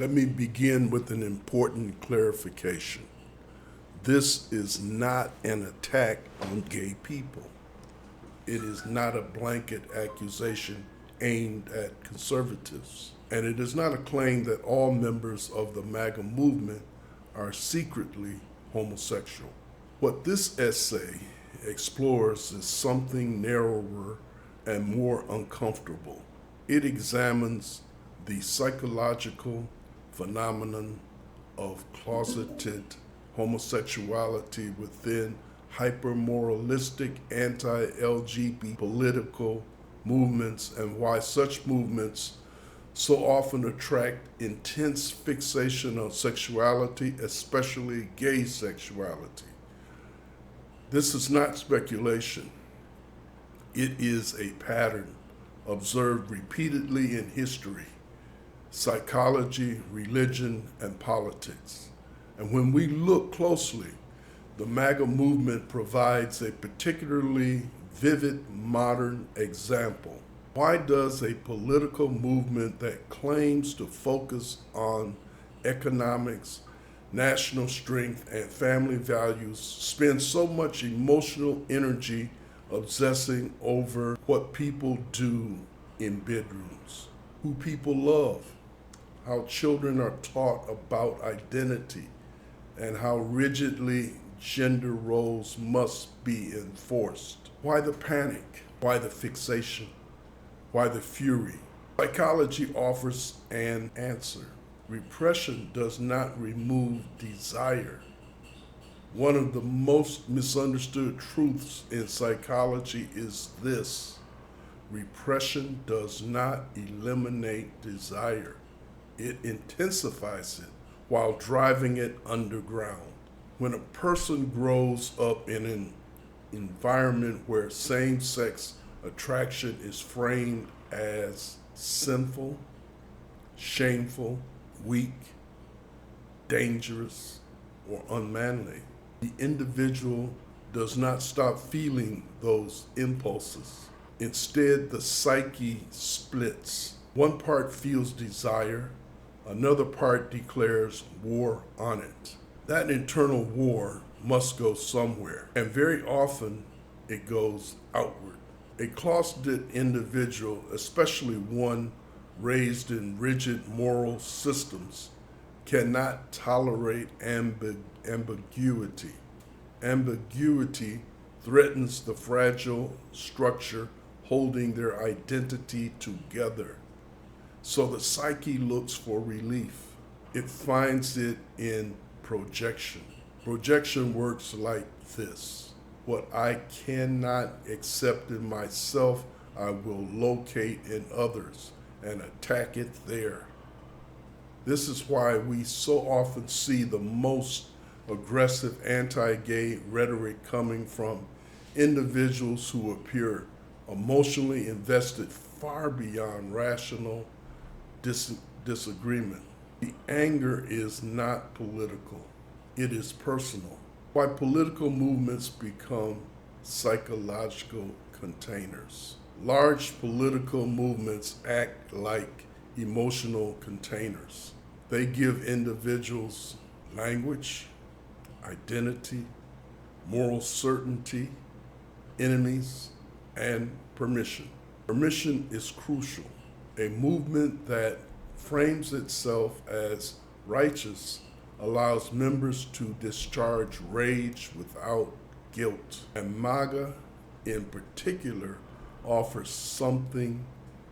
Let me begin with an important clarification. This is not an attack on gay people. It is not a blanket accusation aimed at conservatives. And it is not a claim that all members of the MAGA movement are secretly homosexual. What this essay explores is something narrower and more uncomfortable. It examines the psychological phenomenon of closeted homosexuality within hyper-moralistic anti-LGBT political movements and why such movements so often attract intense fixation on sexuality, especially gay sexuality. This is not speculation. It is a pattern observed repeatedly in history, psychology, religion, and politics. And when we look closely, the MAGA movement provides a particularly vivid modern example. Why does a political movement that claims to focus on economics, national strength, and family values spend so much emotional energy obsessing over what people do in bedrooms, who people love, how children are taught about identity, and how rigidly gender roles must be enforced? Why the panic? Why the fixation? Why the fury? Psychology offers an answer. Repression does not remove desire. One of the most misunderstood truths in psychology is this: repression does not eliminate desire. It intensifies it while driving it underground. When a person grows up in an environment where same-sex attraction is framed as sinful, shameful, weak, dangerous, or unmanly, the individual does not stop feeling those impulses. Instead, the psyche splits. One part feels desire, another part declares war on it. That internal war must go somewhere, and very often it goes outward. A closeted individual, especially one raised in rigid moral systems, cannot tolerate ambiguity. Ambiguity threatens the fragile structure holding their identity together. So the psyche looks for relief. It finds it in projection. Projection works like this: what I cannot accept in myself, I will locate in others and attack it there. This is why we so often see the most aggressive anti-gay rhetoric coming from individuals who appear emotionally invested far beyond rational disagreement. The anger is not political, it is personal. Why political movements become psychological containers. Large political movements act like emotional containers. They give individuals language, identity, moral certainty, enemies, and permission. Permission is crucial. A movement that frames itself as righteous allows members to discharge rage without guilt. And MAGA, in particular, offers something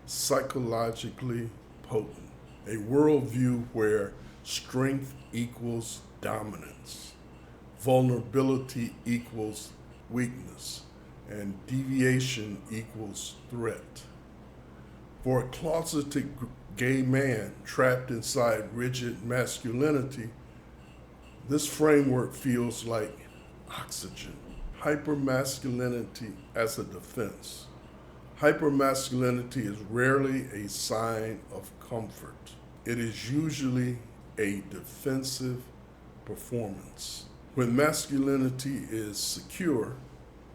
psychologically potent: a worldview where strength equals dominance, vulnerability equals weakness, and deviation equals threat. For a closeted gay man trapped inside rigid masculinity, this framework feels like oxygen. Hypermasculinity as a defense. Hypermasculinity is rarely a sign of comfort. It is usually a defensive performance. When masculinity is secure,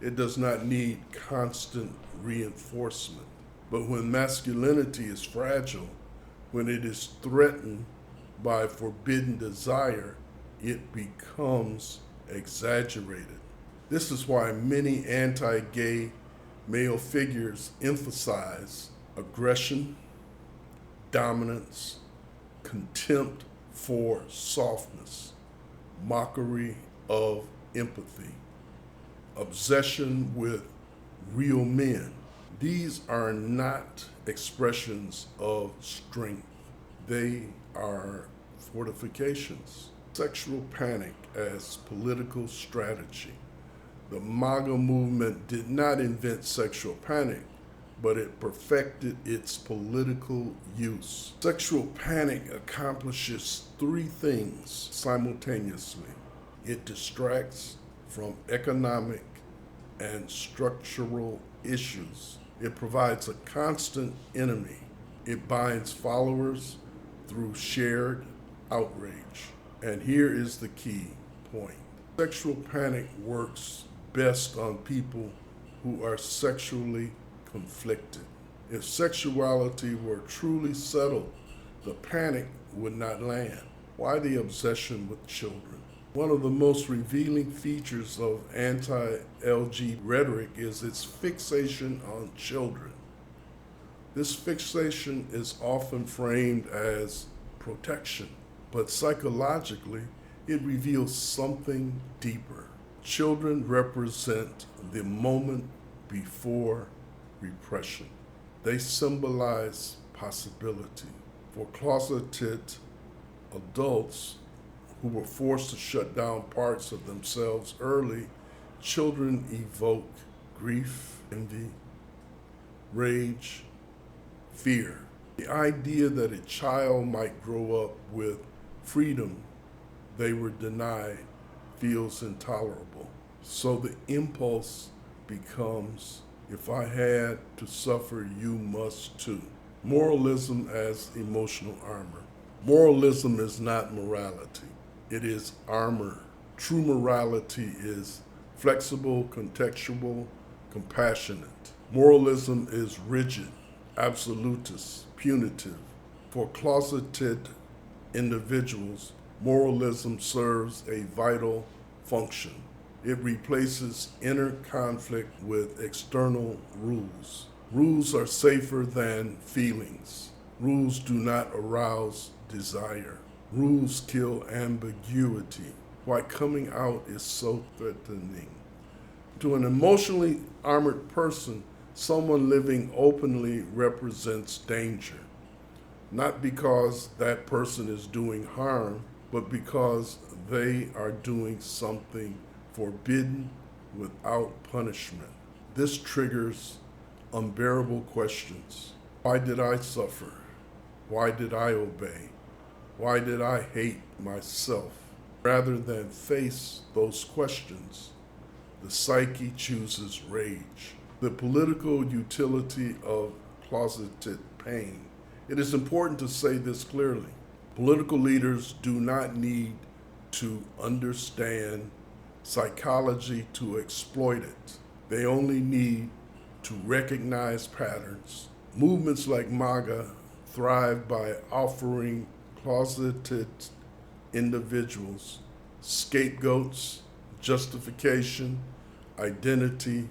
it does not need constant reinforcement. But when masculinity is fragile, when it is threatened, by forbidden desire, it becomes exaggerated. This is why many anti-gay male figures emphasize aggression, dominance, contempt for softness, mockery of empathy, obsession with real men. These are not expressions of strength. They are fortifications. Sexual panic as political strategy. The MAGA movement did not invent sexual panic, but it perfected its political use. Sexual panic accomplishes three things simultaneously. It distracts from economic and structural issues. It provides a constant enemy. It binds followers through shared outrage. And here is the key point. Sexual panic works best on people who are sexually conflicted. If sexuality were truly settled, the panic would not land. Why the obsession with children? One of the most revealing features of anti-LGBT rhetoric is its fixation on children. This fixation is often framed as protection, but psychologically, it reveals something deeper. Children represent the moment before repression. They symbolize possibility. For closeted adults who were forced to shut down parts of themselves early, children evoke grief, envy, rage, fear. The idea that a child might grow up with freedom they were denied feels intolerable. So the impulse becomes, if I had to suffer, you must too. Moralism as emotional armor. Moralism is not morality. It is armor. True morality is flexible, contextual, compassionate. Moralism is rigid, absolutist, punitive. For closeted individuals, moralism serves a vital function. It replaces inner conflict with external rules. Rules are safer than feelings. Rules do not arouse desire. Rules kill ambiguity. Why coming out is so threatening. To an emotionally armored person, someone living openly represents danger. Not because that person is doing harm, but because they are doing something forbidden without punishment. This triggers unbearable questions. Why did I suffer? Why did I obey? Why did I hate myself? Rather than face those questions, the psyche chooses rage. The political utility of closeted pain. It is important to say this clearly. Political leaders do not need to understand psychology to exploit it. They only need to recognize patterns. Movements like MAGA thrive by offering closeted individuals scapegoats, justification, identity,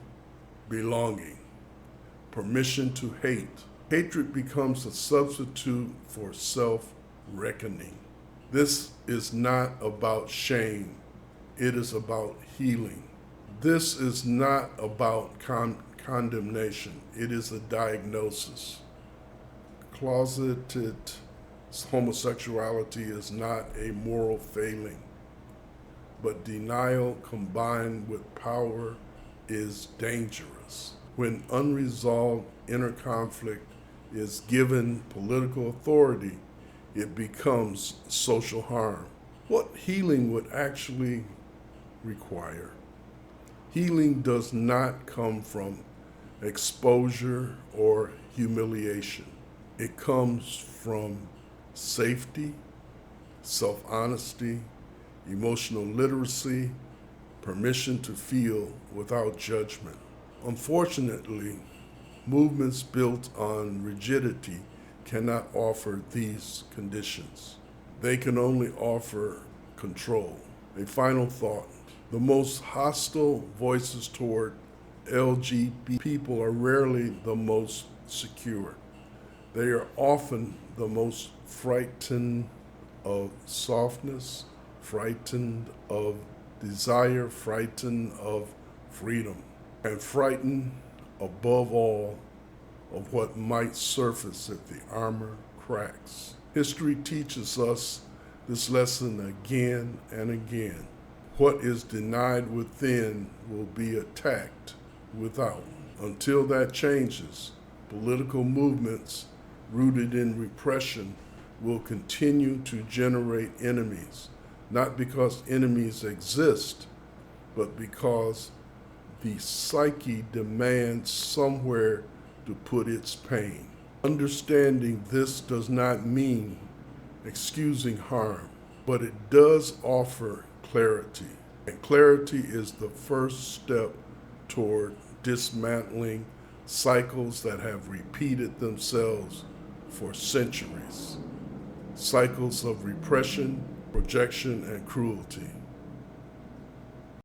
belonging, permission to hate. Hatred becomes a substitute for self-reckoning. This is not about shame. It is about healing. This is not about condemnation. It is a diagnosis. Closeted homosexuality is not a moral failing, but denial combined with power is dangerous. When unresolved inner conflict is given political authority, it becomes social harm. What healing would actually require? Healing does not come from exposure or humiliation. It comes from safety, self-honesty, emotional literacy, permission to feel without judgment. Unfortunately, movements built on rigidity cannot offer these conditions. They can only offer control. A final thought. The most hostile voices toward LGBT people are rarely the most secure. They are often the most frightened of softness, frightened of desire, frightened of freedom, and frightened above all of what might surface if the armor cracks. History teaches us this lesson again and again. What is denied within will be attacked without. Until that changes, political movements rooted in repression will continue to generate enemies, not because enemies exist, but because the psyche demands somewhere to put its pain. Understanding this does not mean excusing harm, but it does offer clarity. And clarity is the first step toward dismantling cycles that have repeated themselves for centuries. Cycles of repression, projection, and cruelty.